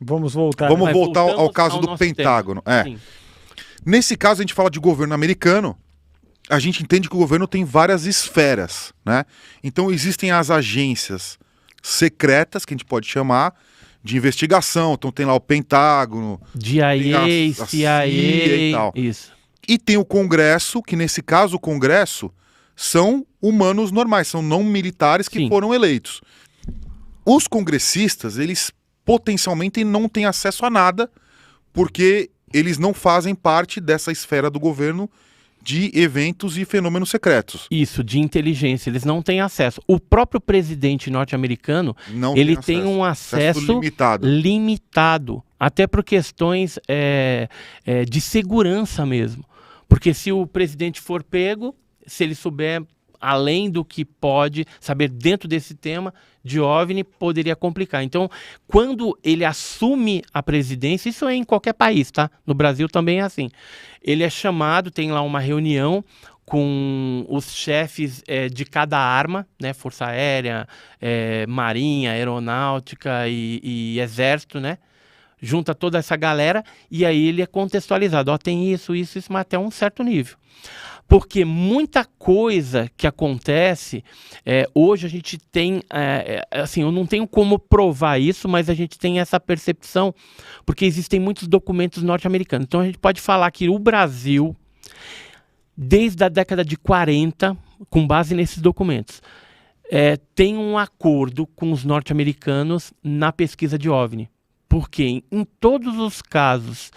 Vamos voltar. Vamos voltar ao voltamos caso ao do nosso Pentágono. tema. Sim. Nesse caso, a gente fala de governo americano, a gente entende que o governo tem várias esferas, né? Então, existem as agências secretas, que a gente pode chamar, de investigação. Então, tem lá o Pentágono, DIA, a CIA e tal. Isso. E tem o Congresso, que nesse caso o Congresso são humanos normais, são não militares que Sim. foram eleitos. Os congressistas, eles potencialmente não têm acesso a nada, porque eles não fazem parte dessa esfera do governo de eventos e fenômenos secretos. Isso, de inteligência. Eles não têm acesso. O próprio presidente norte-americano, Não ele tem um acesso limitado, até por questões de segurança mesmo. Porque se o presidente for pego, se ele souber além do que pode saber dentro desse tema de OVNI, poderia complicar. Então, quando ele assume a presidência, isso é em qualquer país, tá? No Brasil também é assim. Ele é chamado, tem lá uma reunião com os chefes de cada arma, né? Força Aérea, Marinha, Aeronáutica e Exército, né? Junta toda essa galera e aí ele é contextualizado. Ó, tem isso, mas até um certo nível. Porque muita coisa que acontece, hoje a gente tem, assim, eu não tenho como provar isso, mas a gente tem essa percepção, porque existem muitos documentos norte-americanos. Então a gente pode falar que o Brasil, desde a década de 40, com base nesses documentos, tem um acordo com os norte-americanos na pesquisa de OVNI. Porque em todos os casos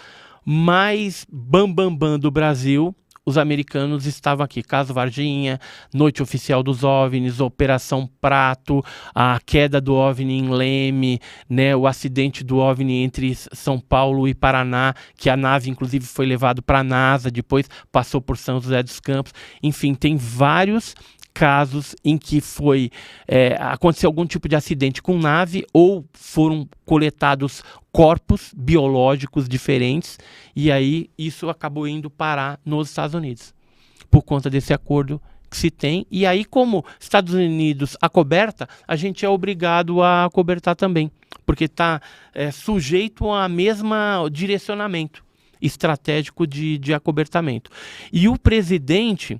mais bambambam do Brasil, os americanos estavam aqui. Caso Varginha, Noite Oficial dos OVNIs, Operação Prato, a queda do OVNI em Leme, né, o acidente do OVNI entre São Paulo e Paraná, que a nave inclusive foi levada para a NASA, depois passou por São José dos Campos. Enfim, tem vários casos em que aconteceu algum tipo de acidente com nave ou foram coletados corpos biológicos diferentes e aí isso acabou indo parar nos Estados Unidos por conta desse acordo que se tem. E aí, como Estados Unidos acoberta, a gente é obrigado a acobertar também, porque está sujeito a mesma direcionamento estratégico de acobertamento. E o presidente,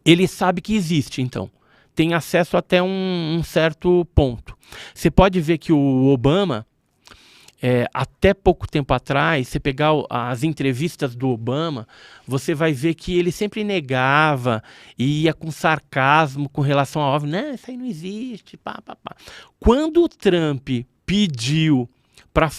ele sabe que existe, então. Tem acesso até um certo ponto. Você pode ver que o Obama, até pouco tempo atrás, você pegar as entrevistas do Obama, você vai ver que ele sempre negava e ia com sarcasmo com relação ao OVNI. Não, isso aí não existe, pá. Quando o Trump pediu para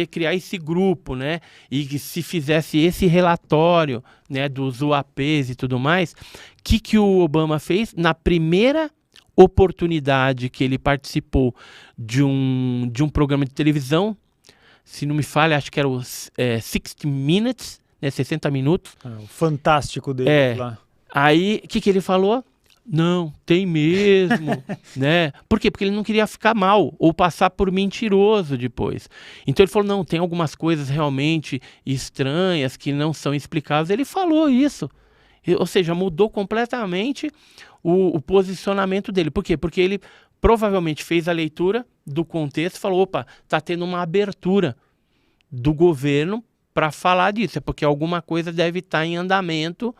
criar esse grupo, né, e que se fizesse esse relatório, né, dos UAPs e tudo mais, que o Obama fez? Na primeira oportunidade que ele participou de um programa de televisão, se não me falha, acho que era o 60 Minutes, né, 60 minutos. O fantástico dele lá. Aí, o que ele falou? Não, tem mesmo, né? Por quê? Porque ele não queria ficar mal ou passar por mentiroso depois. Então ele falou, não, tem algumas coisas realmente estranhas que não são explicáveis. Ele falou isso. Ou seja, mudou completamente o posicionamento dele. Por quê? Porque ele provavelmente fez a leitura do contexto e falou, opa, tá tendo uma abertura do governo para falar disso. É porque alguma coisa deve estar em andamento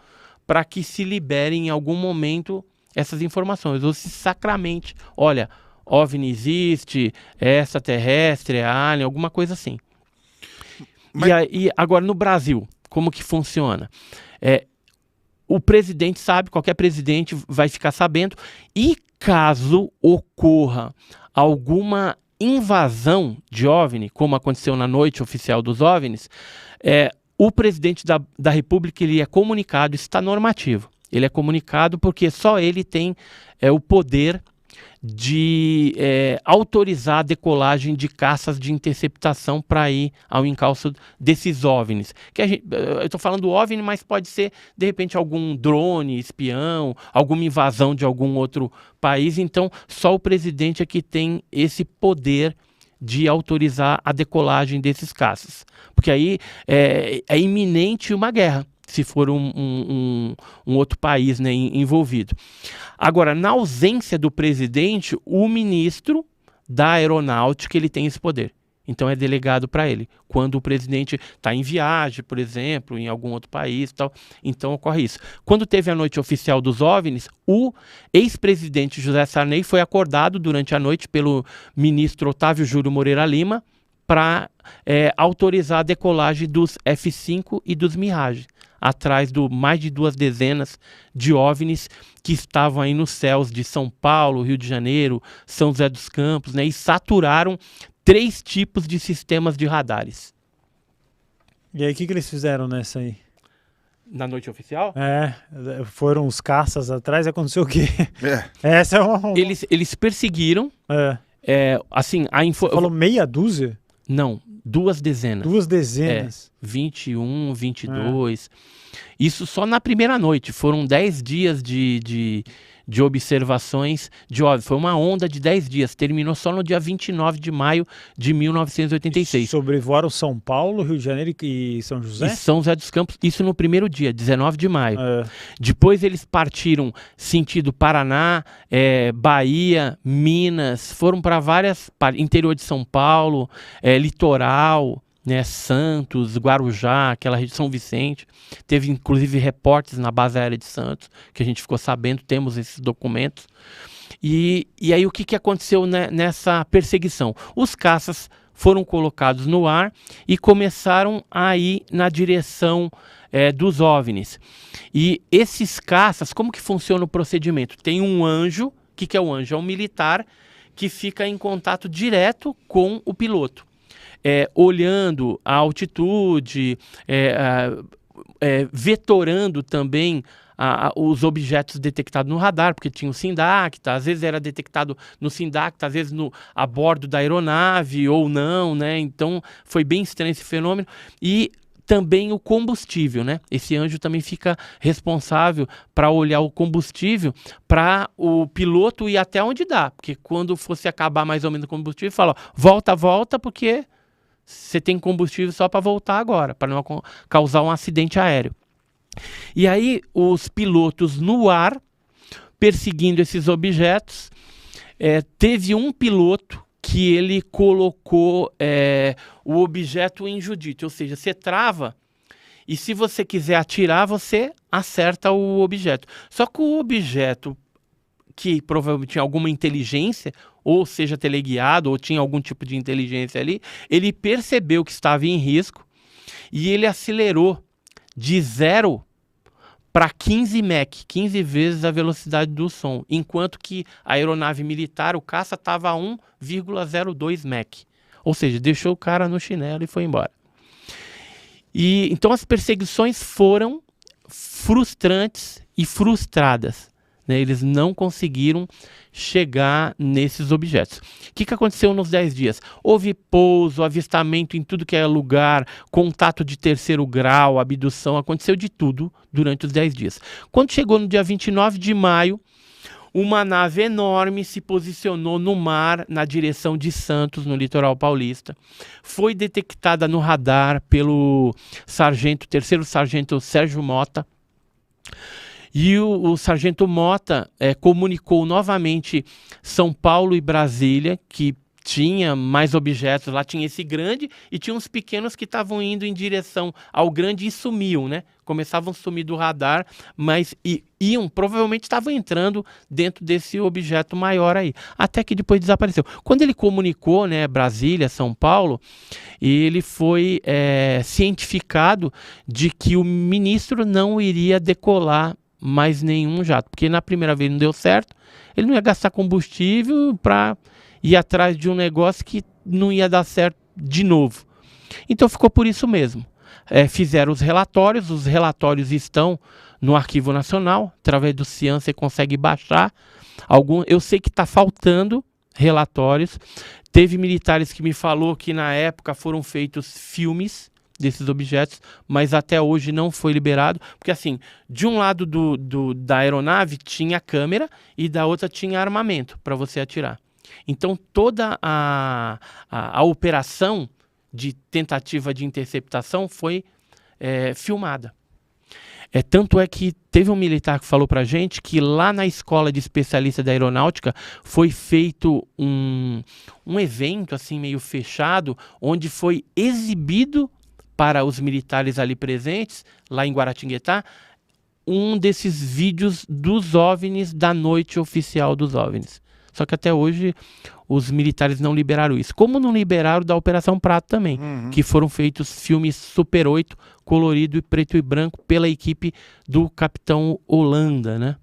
para que se libere em algum momento essas informações, ou se sacramente, olha, OVNI existe, é extraterrestre, é alien, alguma coisa assim. Mas... E agora no Brasil, como que funciona? O presidente sabe, qualquer presidente vai ficar sabendo, e caso ocorra alguma invasão de OVNI, como aconteceu na Noite Oficial dos OVNIs, o presidente da República ele é comunicado, isso está normativo. Ele é comunicado porque só ele tem o poder de autorizar a decolagem de caças de interceptação para ir ao encalço desses OVNIs. Eu estou falando OVNI, mas pode ser, de repente, algum drone, espião, alguma invasão de algum outro país. Então, só o presidente é que tem esse poder de autorizar a decolagem desses caças. Porque aí é iminente uma guerra, se for um outro país, né, envolvido. Agora, na ausência do presidente, o ministro da Aeronáutica ele tem esse poder. Então é delegado para ele. Quando o presidente está em viagem, por exemplo, em algum outro país, tal, então ocorre isso. Quando teve a noite oficial dos OVNIs, o ex-presidente José Sarney foi acordado durante a noite pelo ministro Otávio Júlio Moreira Lima para autorizar a decolagem dos F-5 e dos Mirage, atrás do mais de 2 dezenas de OVNIs que estavam aí nos céus de São Paulo, Rio de Janeiro, São José dos Campos, né, e saturaram 3 tipos de sistemas de radares. E aí, o que eles fizeram nessa aí? Na noite oficial? Foram os caças atrás, aconteceu o quê? Essa é uma... Eles perseguiram. Assim, Você falou meia dúzia? Não, 2 dezenas. 2 dezenas. 21, 22. Isso só na primeira noite. Foram 10 dias de observações de OVNI. Foi uma onda de 10 dias. Terminou só no dia 29 de maio de 1986. Sobrevoaram São Paulo, Rio de Janeiro e São José? E São José dos Campos. Isso no primeiro dia, 19 de maio. Depois eles partiram sentido Paraná, Bahia, Minas. Foram para várias partes. Interior de São Paulo, litoral, né, Santos, Guarujá, aquela região, São Vicente. Teve inclusive repórteres na base aérea de Santos, que a gente ficou sabendo, temos esses documentos. E aí o que aconteceu nessa perseguição? Os caças foram colocados no ar e começaram a ir na direção dos OVNIs. E esses caças, como que funciona o procedimento? Tem um anjo, o que é o anjo? É um militar que fica em contato direto com o piloto. Olhando a altitude, vetorando também os objetos detectados no radar, porque tinha o Sindacta, às vezes era detectado no Sindacta, às vezes a bordo da aeronave ou não, né? Então foi bem estranho esse fenômeno. E também o combustível, né? Esse anjo também fica responsável para olhar o combustível para o piloto ir até onde dá, porque quando fosse acabar mais ou menos o combustível, fala, ó, volta, porque você tem combustível só para voltar agora, para não causar um acidente aéreo. E aí os pilotos no ar, perseguindo esses objetos, teve um piloto que ele colocou o objeto em Judite, ou seja, você trava e se você quiser atirar, você acerta o objeto. Só que o objeto, que provavelmente tinha alguma inteligência, ou seja, teleguiado, ou tinha algum tipo de inteligência ali, ele percebeu que estava em risco e ele acelerou de 0 para 15 Mach, 15 vezes a velocidade do som, enquanto que a aeronave militar, o caça, estava a 1,02 Mach. Ou seja, deixou o cara no chinelo e foi embora. E então as perseguições foram frustrantes e frustradas, né? Eles não conseguiram chegar nesses objetos. O que aconteceu nos 10 dias? Houve pouso, avistamento em tudo que é lugar, contato de terceiro grau, abdução, aconteceu de tudo durante os 10 dias. Quando chegou no dia 29 de maio, uma nave enorme se posicionou no mar na direção de Santos, no litoral paulista. Foi detectada no radar pelo terceiro sargento Sérgio Mota. E o sargento Mota comunicou novamente São Paulo e Brasília, que tinha mais objetos, lá tinha esse grande e tinha uns pequenos que estavam indo em direção ao grande e sumiam, né? Começavam a sumir do radar, mas provavelmente estavam entrando dentro desse objeto maior aí, até que depois desapareceu. Quando ele comunicou, né, Brasília, São Paulo, ele foi cientificado de que o ministro não iria decolar mais nenhum jato, porque na primeira vez não deu certo, ele não ia gastar combustível para ir atrás de um negócio que não ia dar certo de novo. Então ficou por isso mesmo. Fizeram os relatórios estão no Arquivo Nacional, através do Cian você consegue baixar. Eu sei que está faltando relatórios. Teve militares que me falou que na época foram feitos filmes desses objetos, mas até hoje não foi liberado, porque assim, de um lado da aeronave tinha câmera e da outra tinha armamento para você atirar. Então toda a operação de tentativa de interceptação foi filmada. Tanto é que teve um militar que falou pra gente que lá na escola de especialista da aeronáutica foi feito um evento assim meio fechado, onde foi exibido para os militares ali presentes, lá em Guaratinguetá, um desses vídeos dos OVNIs, da noite oficial dos OVNIs. Só que até hoje os militares não liberaram isso. Como não liberaram da Operação Prato também, que foram feitos filmes Super 8, colorido e preto e branco, pela equipe do Capitão Holanda, né?